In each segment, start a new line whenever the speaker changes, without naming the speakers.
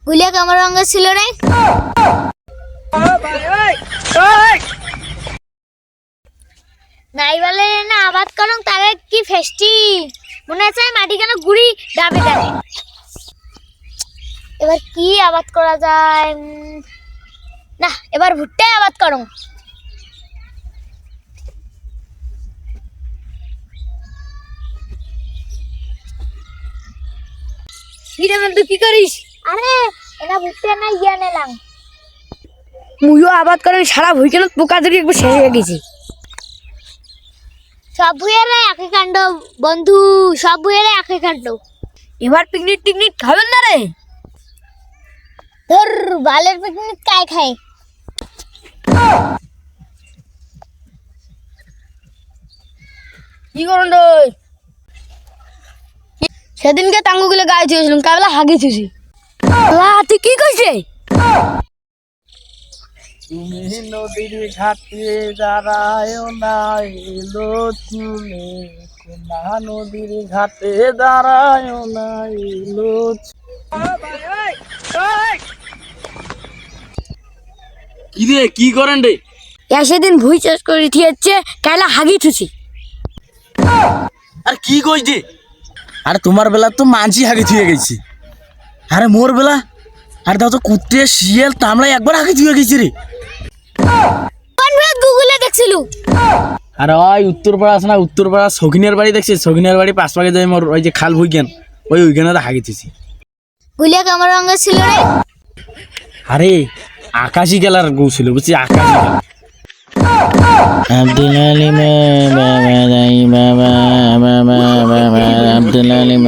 গুলিয়া কেমন রঙের ছিল রে? নাই বলে না আবাদ করং তারে কি ফেস্টি মনে আছে মাটি কেন গুড়ি ডাবে ডাবে। এবার কি আবাদ করা যায়? না এবার ভুট্টাই আবাদ করং।
তুই কি করিস?
আরে এনা ভুট্টা না ইয়া নেলাম।
মুইও আবাদ করে সারা ভুই কেন পোকা ধরে একবার শেষ হয়ে গেছি।
সব ভুইয়েরা একই কাণ্ড বন্ধু, সব ভুইয়েরা একই কাণ্ড।
এবার পিকনিক টিকনিক খাবেন না রে?
ধর বালের পিকনিক কায় খায়?
কি করুন রে? সেদিনকে টাঙ্গুগুলো গায়ে ছুঁয়েছিলাম, কাবেলা হাগি ছুঁছি। তুই কি করছে?
তুমি নদীর ঘাটে দাঁড়ায় না এলো চুলে, কোনা নদীর ঘাটে দাঁড়ায় না এলো। কি রে কি করেন রে?
সেদিন ভুই চাষ করে থিয়েছে, কাইলা হাগি ছুঁছি।
আর কি কইস রে? আরে তোমার বেলা তো মানসি হাগে থুয়ে গেছি, আরে মোর বেলা আর দাও তো কুত্তে শিয়াল তামড়াই একবার হাগে থুয়ে গেছি রে।
কোন ভুইয়া গুগলে দেখছিল?
আরে ওই উত্তরপাড়া আছে না, উত্তরপাড়া সখিনের বাড়ি দেখছিস? সখিনের বাড়ি পাঁচ পাকে যাই মোর ওই যে খাল ভুইজ্ঞান, ওইখানে হাগে থুছি।
গুলিয়া কেমন রঙের ছিল রে?
আরে আকাশি কালার গু ছিল বুঝছি, আকাশি কালার। আব্দুল আলিম আব্দুল আলিম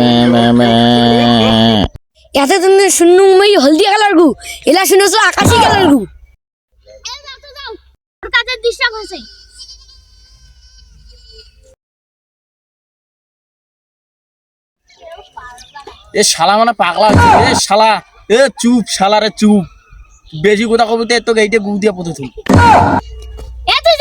এত তুমি শূন্য হলদিয়া কালার গু, এলা শুনেছো আকাশি কালার গু।
এই যাও তো যাও, ওর কাছে ডিস্টার্ব হইছে।
এ শালা মানে পাগলা হচ্ছে এ শালা। এ চুপ শালা রে চুপ, বেশি কথা কবি তো তোকে এইটা গু দিয়া পথে তুই।
এ তুই